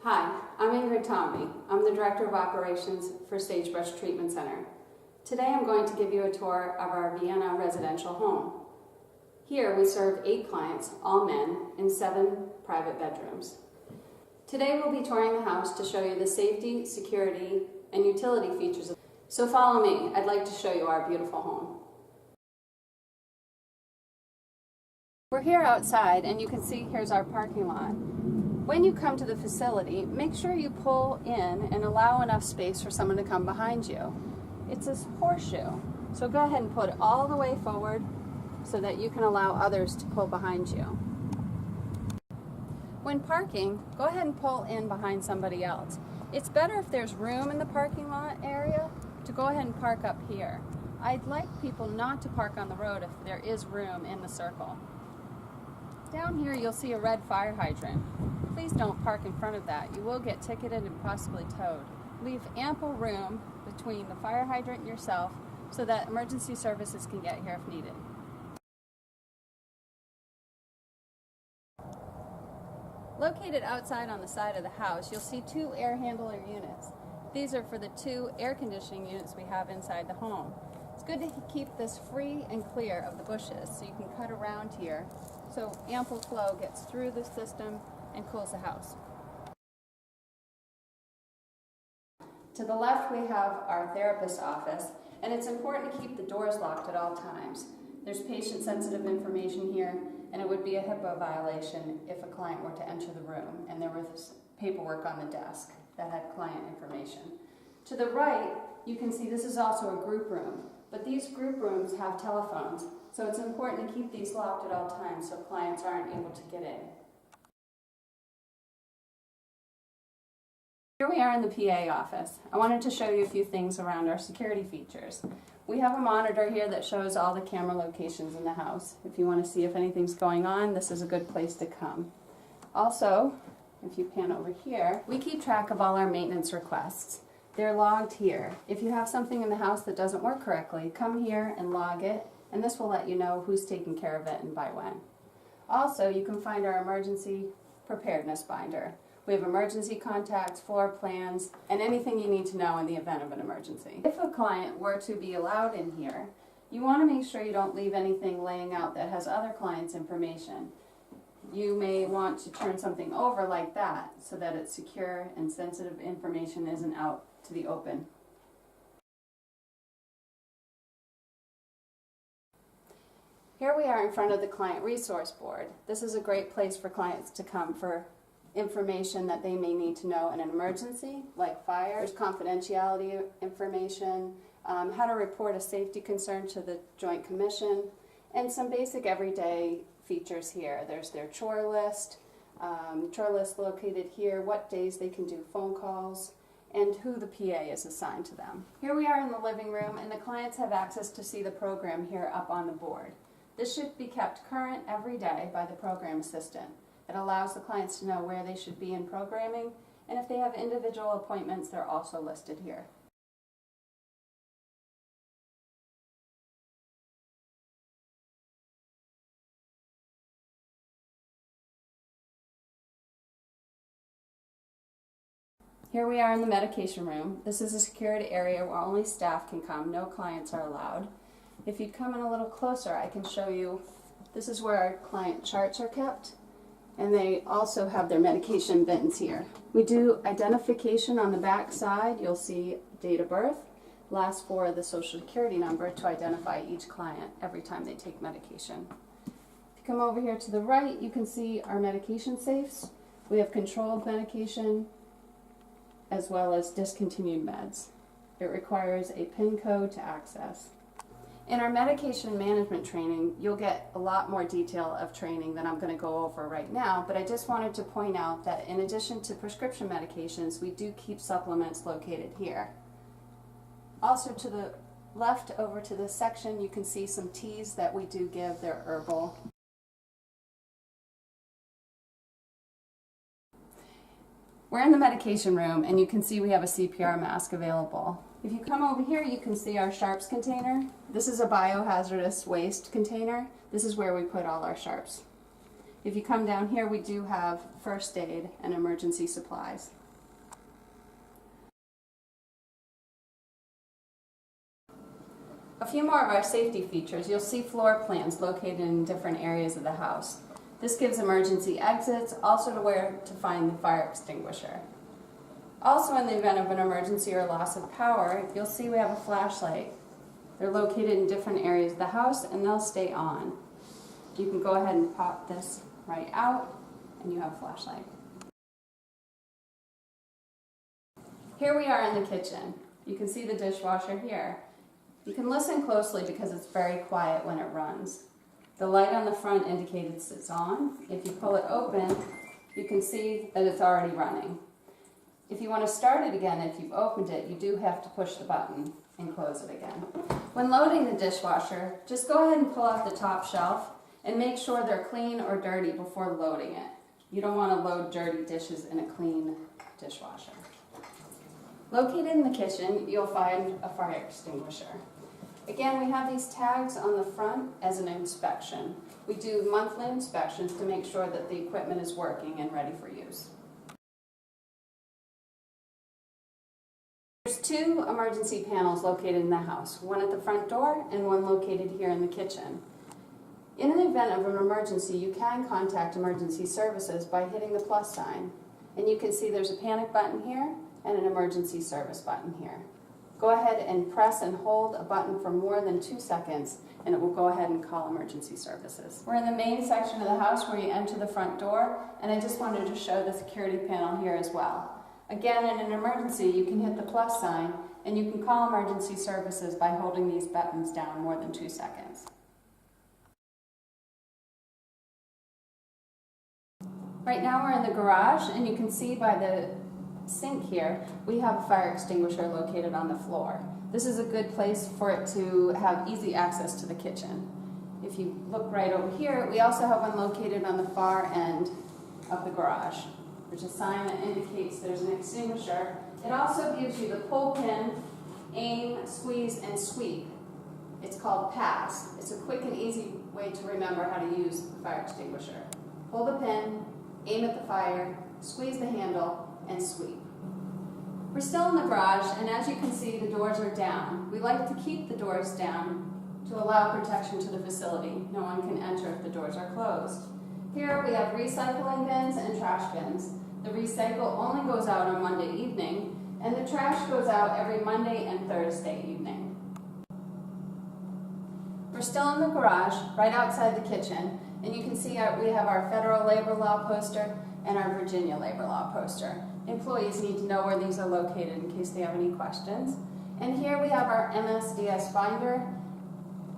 Hi, I'm Ingrid Tomney. I'm the Director of Operations for Sagebrush Treatment Center. Today I'm going to give you a tour of our Vienna Residential home. Here we serve 8 clients, all men, in 7 private bedrooms. Today we'll be touring the house to show you the safety, security, and utility features. So follow me. I'd like to show you our beautiful home. We're here outside and you can see here's our parking lot. When you come to the facility, make sure you pull in and allow enough space for someone to come behind you. It's a horseshoe, so go ahead and put it all the way forward so that you can allow others to pull behind you. When parking, go ahead and pull in behind somebody else. It's better if there's room in the parking lot area to go ahead and park up here. I'd like people not to park on the road if there is room in the circle. Down here you'll see a red fire hydrant. Please don't park in front of that. You will get ticketed and possibly towed. Leave ample room between the fire hydrant and yourself so that emergency services can get here if needed. Located outside on the side of the house, you'll see 2 air handler units. These are for the 2 air conditioning units we have inside the home. It's good to keep this free and clear of the bushes so you can cut around here so ample flow gets through the system and cools the house. To the left we have our therapist's office, and it's important to keep the doors locked at all times. There's patient-sensitive information here, and it would be a HIPAA violation if a client were to enter the room and there was paperwork on the desk that had client information. To the right, you can see this is also a group room, but these group rooms have telephones, so it's important to keep these locked at all times so clients aren't able to get in. Here we are in the PA office. I wanted to show you a few things around our security features. We have a monitor here that shows all the camera locations in the house. If you want to see if anything's going on, this is a good place to come. Also, if you pan over here, we keep track of all our maintenance requests. They're logged here. If you have something in the house that doesn't work correctly, come here and log it, and this will let you know who's taking care of it and by when. Also, you can find our emergency preparedness binder. We have emergency contacts, floor plans, and anything you need to know in the event of an emergency. If a client were to be allowed in here, you want to make sure you don't leave anything laying out that has other clients' information. You may want to turn something over like that so that it's secure and sensitive information isn't out to the open. Here we are in front of the Client Resource Board. This is a great place for clients to come for information that they may need to know in an emergency, like fire. There's confidentiality information, how to report a safety concern to the Joint Commission, and some basic everyday features here. There's their chore list located here, what days they can do phone calls, and who the PA is assigned to them. Here we are in the living room, and the clients have access to see the program here up on the board. This should be kept current every day by the program assistant. It allows the clients to know where they should be in programming, and if they have individual appointments, they're also listed here. Here we are in the medication room. This is a secured area where only staff can come. No clients are allowed. If you come in a little closer, I can show you. This is where our client charts are kept. And they also have their medication bins here. We do identification on the back side. You'll see date of birth, last 4 of the social security number to identify each client every time they take medication. If you come over here to the right, you can see our medication safes. We have controlled medication as well as discontinued meds. It requires a PIN code to access. In our medication management training, you'll get a lot more detail of training than I'm going to go over right now, but I just wanted to point out that in addition to prescription medications, we do keep supplements located here. Also to the left over to this section, you can see some teas that we do give. They're herbal. We're in the medication room, and you can see we have a CPR mask available. If you come over here, you can see our sharps container. This is a biohazardous waste container. This is where we put all our sharps. If you come down here, we do have first aid and emergency supplies. A few more of our safety features. You'll see floor plans located in different areas of the house. This gives emergency exits, also to where to find the fire extinguisher. Also, in the event of an emergency or loss of power, you'll see we have a flashlight. They're located in different areas of the house and they'll stay on. You can go ahead and pop this right out and you have a flashlight. Here we are in the kitchen. You can see the dishwasher here. You can listen closely because it's very quiet when it runs. The light on the front indicates it's on. If you pull it open, you can see that it's already running. If you want to start it again, if you've opened it, you do have to push the button and close it again. When loading the dishwasher, just go ahead and pull out the top shelf and make sure they're clean or dirty before loading it. You don't want to load dirty dishes in a clean dishwasher. Located in the kitchen, you'll find a fire extinguisher. Again, we have these tags on the front as an inspection. We do monthly inspections to make sure that the equipment is working and ready for use. There's two emergency panels located in the house, one at the front door and one located here in the kitchen. In an event of an emergency, you can contact emergency services by hitting the plus sign. And you can see there's a panic button here and an emergency service button here. Go ahead and press and hold a button for more than 2 seconds and it will go ahead and call emergency services. We're in the main section of the house where you enter the front door, and I just wanted to show the security panel here as well. Again, in an emergency, you can hit the plus sign and you can call emergency services by holding these buttons down more than 2 seconds. Right now we're in the garage, and you can see by the sink here, we have a fire extinguisher located on the floor. This is a good place for it to have easy access to the kitchen. If you look right over here, we also have one located on the far end of the garage. There's a sign that indicates there's an extinguisher. It also gives you the pull pin, aim, squeeze, and sweep. It's called PASS. It's a quick and easy way to remember how to use the fire extinguisher. Pull the pin, aim at the fire, squeeze the handle, and sweep. We're still in the garage, and as you can see, the doors are down. We like to keep the doors down to allow protection to the facility. No one can enter if the doors are closed. Here we have recycling bins and trash bins. The recycle only goes out on Monday evening, and the trash goes out every Monday and Thursday evening. We're still in the garage, right outside the kitchen, and you can see we have our federal labor law poster and our Virginia labor law poster. Employees need to know where these are located in case they have any questions. And here we have our MSDS binder.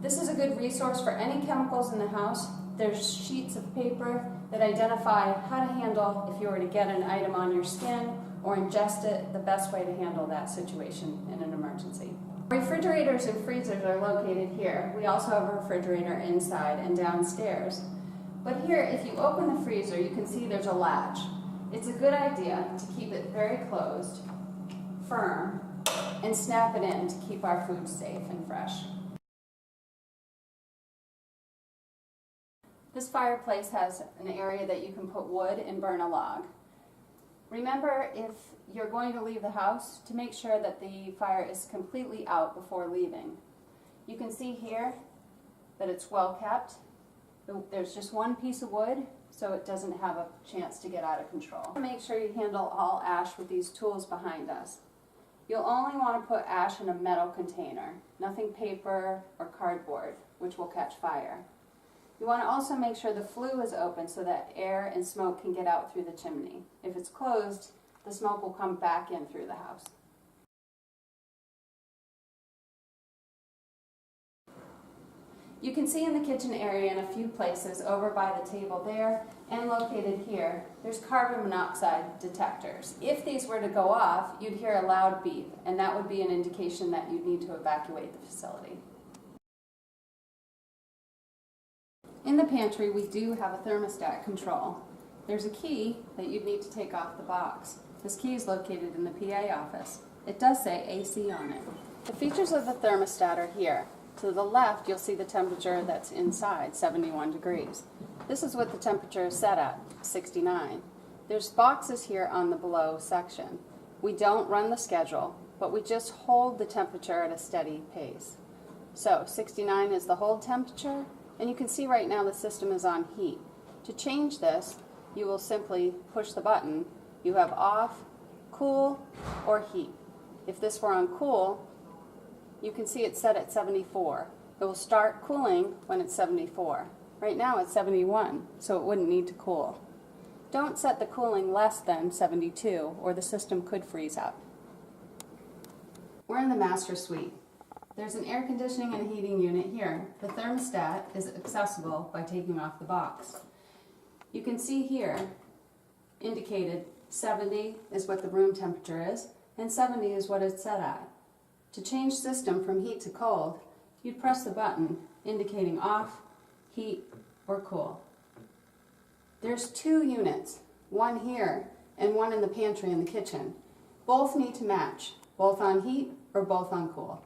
This is a good resource for any chemicals in the house. There's sheets of paper that identify how to handle if you were to get an item on your skin or ingest it, the best way to handle that situation in an emergency. Refrigerators and freezers are located here. We also have a refrigerator inside and downstairs. But here, if you open the freezer, you can see there's a latch. It's a good idea to keep it very closed, firm, and snap it in to keep our food safe and fresh. This fireplace has an area that you can put wood and burn a log. Remember, if you're going to leave the house, to make sure that the fire is completely out before leaving. You can see here that it's well kept. There's just one piece of wood, so it doesn't have a chance to get out of control. Make sure you handle all ash with these tools behind us. You'll only want to put ash in a metal container, nothing paper or cardboard, which will catch fire. You want to also make sure the flue is open so that air and smoke can get out through the chimney. If it's closed, the smoke will come back in through the house. You can see in the kitchen area in a few places, over by the table there and located here, there's carbon monoxide detectors. If these were to go off, you'd hear a loud beep, and that would be an indication that you'd need to evacuate the facility. In the pantry, we do have a thermostat control. There's a key that you'd need to take off the box. This key is located in the PA office. It does say AC on it. The features of the thermostat are here. To the left, you'll see the temperature that's inside, 71 degrees. This is what the temperature is set at, 69. There's boxes here on the below section. We don't run the schedule, but we just hold the temperature at a steady pace. So 69 is the hold temperature, and you can see right now the system is on heat. To change this, you will simply push the button. You have off, cool, or heat. If this were on cool, you can see it's set at 74. It will start cooling when it's 74. Right now it's 71, so it wouldn't need to cool. Don't set the cooling less than 72, or the system could freeze up. We're in the master suite. There's an air conditioning and heating unit here. The thermostat is accessible by taking off the box. You can see here, indicated 70 is what the room temperature is, and 70 is what it's set at. To change system from heat to cold, you'd press the button indicating off, heat, or cool. There's two units, one here and one in the pantry in the kitchen. Both need to match, both on heat or both on cool.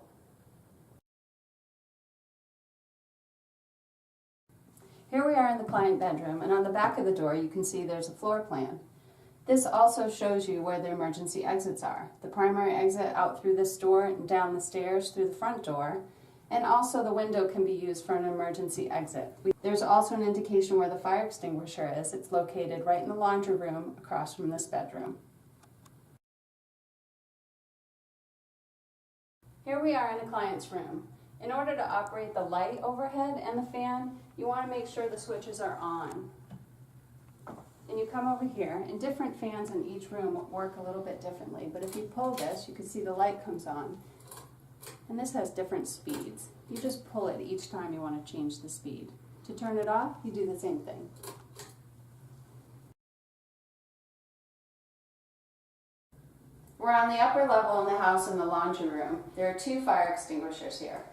Here we are in the client bedroom, and on the back of the door you can see there's a floor plan. This also shows you where the emergency exits are. The primary exit out through this door and down the stairs through the front door, and also the window can be used for an emergency exit. There's also an indication where the fire extinguisher is. It's located right in the laundry room across from this bedroom. Here we are in the client's room. In order to operate the light overhead and the fan, you want to make sure the switches are on. And you come over here, and different fans in each room work a little bit differently, but if you pull this, you can see the light comes on. And this has different speeds. You just pull it each time you want to change the speed. To turn it off, you do the same thing. We're on the upper level in the house in the laundry room. There are two fire extinguishers here.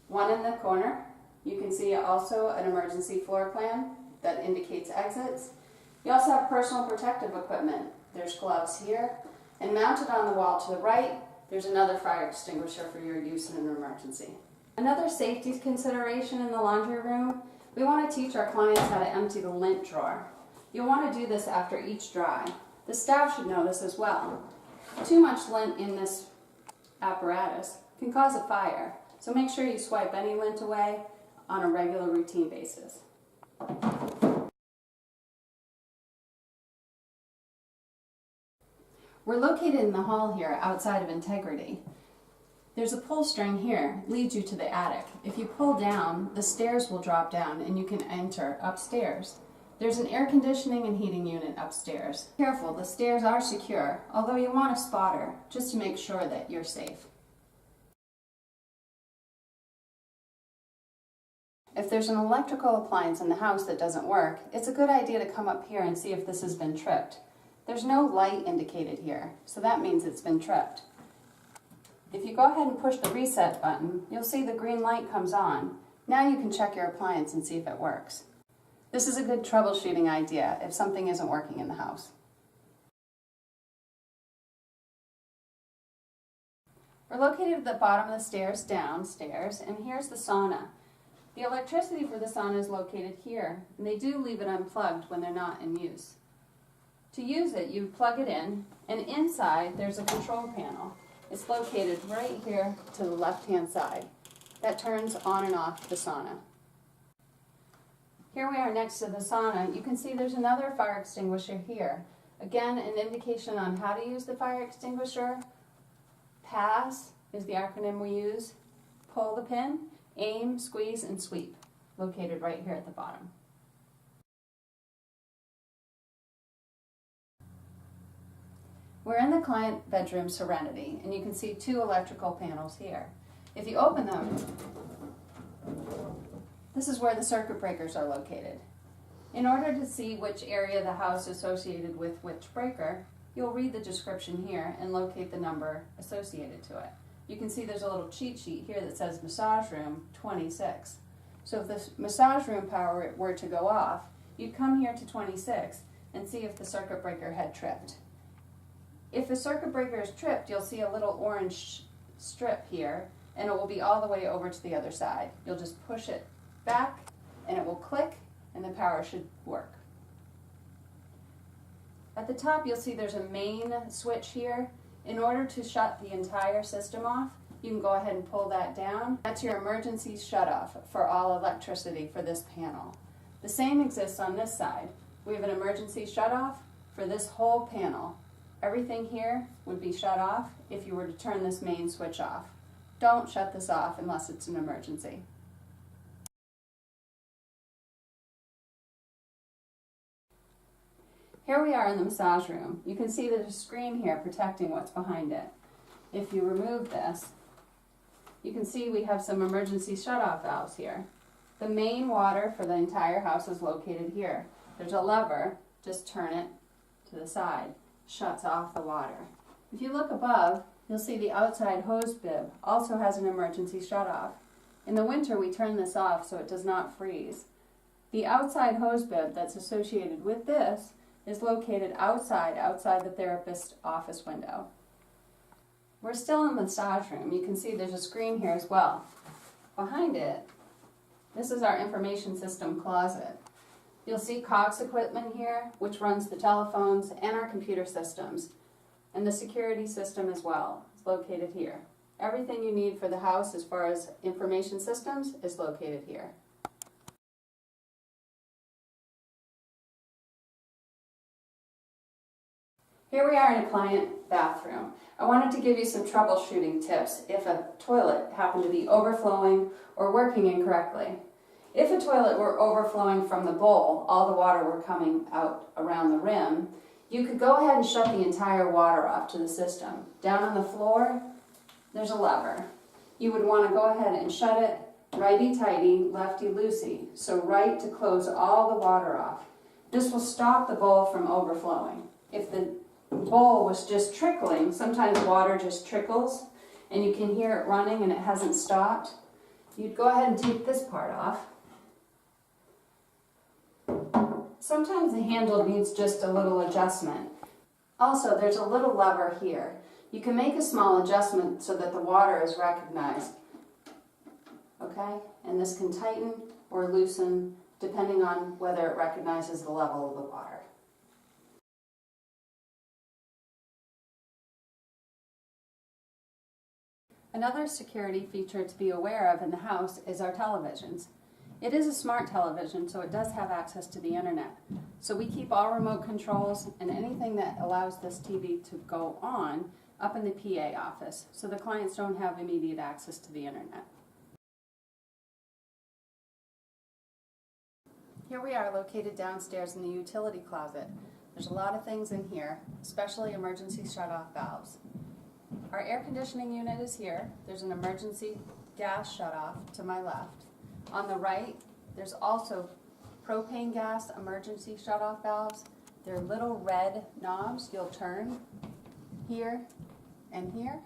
One in the corner. You can see also an emergency floor plan that indicates exits. You also have personal protective equipment. There's gloves here, and mounted on the wall to the right, there's another fire extinguisher for your use in an emergency. Another safety consideration in the laundry room, we want to teach our clients how to empty the lint drawer. You'll want to do this after each dry. The staff should know this as well. Too much lint in this apparatus can cause a fire, so make sure you swipe any lint away on a regular routine basis. We're located in the hall here outside of Integrity. There's a pull string here, leads you to the attic. If you pull down, the stairs will drop down and you can enter upstairs. There's an air conditioning and heating unit upstairs. Careful, the stairs are secure, although you want a spotter just to make sure that you're safe. If there's an electrical appliance in the house that doesn't work, it's a good idea to come up here and see if this has been tripped. There's no light indicated here, so that means it's been tripped. If you go ahead and push the reset button, you'll see the green light comes on. Now you can check your appliance and see if it works. This is a good troubleshooting idea if something isn't working in the house. We're located at the bottom of the stairs, downstairs, and here's the sauna. The electricity for the sauna is located here, and they do leave it unplugged when they're not in use. To use it, you plug it in, and inside there's a control panel. It's located right here to the left-hand side. That turns on and off the sauna. Here we are next to the sauna. You can see there's another fire extinguisher here. Again, an indication on how to use the fire extinguisher. PASS is the acronym we use. Pull the pin, aim, squeeze, and sweep. Located right here at the bottom. We're in the client bedroom Serenity, and you can see two electrical panels here. If you open them, this is where the circuit breakers are located. In order to see which area of the house is associated with which breaker, you'll read the description here and locate the number associated to it. You can see there's a little cheat sheet here that says massage room 26. So if the massage room power were to go off, you'd come here to 26 and see if the circuit breaker had tripped. If the circuit breaker is tripped, you'll see a little orange strip here and it will be all the way over to the other side. You'll just push it back and it will click and the power should work. At the top you'll see there's a main switch here. In order to shut the entire system off, you can go ahead and pull that down. That's your emergency shutoff for all electricity for this panel. The same exists on this side. We have an emergency shutoff for this whole panel. Everything here would be shut off if you were to turn this main switch off. Don't shut this off unless it's an emergency. Here we are in the massage room. You can see there's a screen here protecting what's behind it. If you remove this, you can see we have some emergency shutoff valves here. The main water for the entire house is located here. There's a lever, just turn it to the side, shuts off the water. If you look above, you'll see the outside hose bib also has an emergency shutoff. In the winter we turn this off so it does not freeze. The outside hose bib that's associated with this is located outside the therapist's office window. We're still in the massage room. You can see there's a screen here as well. Behind it, this is our information system closet. You'll see Cox equipment here, which runs the telephones and our computer systems, and the security system as well. It's located here. Everything you need for the house as far as information systems is located here. Here we are in a client bathroom. I wanted to give you some troubleshooting tips if a toilet happened to be overflowing or working incorrectly. If a toilet were overflowing from the bowl, all the water were coming out around the rim, you could go ahead and shut the entire water off to the system. Down on the floor, there's a lever. You would want to go ahead and shut it righty-tighty, lefty-loosey, so right to close all the water off. This will stop the bowl from overflowing. If the bowl was just trickling, sometimes water just trickles and you can hear it running and it hasn't stopped, you'd go ahead and take this part off. Sometimes the handle needs just a little adjustment. Also, there's a little lever here. You can make a small adjustment so that the water is recognized. Okay? And this can tighten or loosen depending on whether it recognizes the level of the water. Another security feature to be aware of in the house is our televisions. It is a smart television, so it does have access to the internet. So we keep all remote controls and anything that allows this TV to go on up in the PA office, so the clients don't have immediate access to the internet. Here we are located downstairs in the utility closet. There's a lot of things in here, especially emergency shutoff valves. Our air conditioning unit is here. There's an emergency gas shutoff to my left. On the right, there's also propane gas emergency shutoff valves. They're little red knobs you'll turn here and here.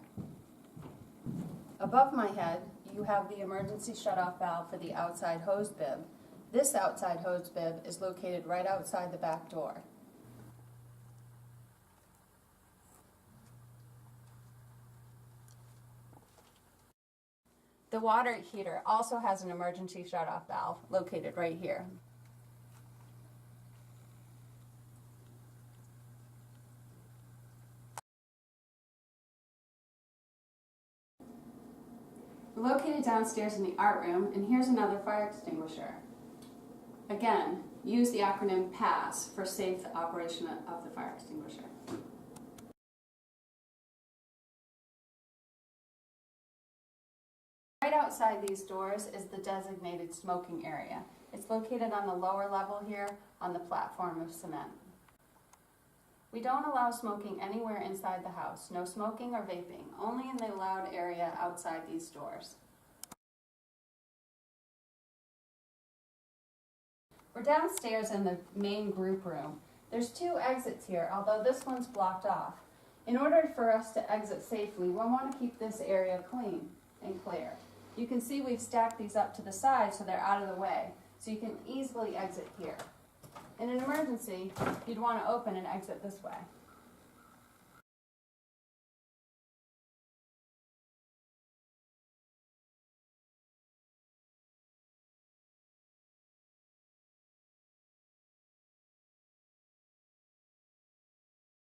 Above my head, you have the emergency shutoff valve for the outside hose bib. This outside hose bib is located right outside the back door. The water heater also has an emergency shutoff valve located right here. We're located downstairs in the art room, and here's another fire extinguisher. Again, use the acronym PASS for safe operation of the fire extinguisher. Right outside these doors is the designated smoking area. It's located on the lower level here on the platform of cement. We don't allow smoking anywhere inside the house. No smoking or vaping, only in the allowed area outside these doors. We're downstairs in the main group room. There's 2 exits here, although this one's blocked off. In order for us to exit safely, we'll want to keep this area clean and clear. You can see we've stacked these up to the side so they're out of the way, so you can easily exit here. In an emergency, you'd want to open and exit this way.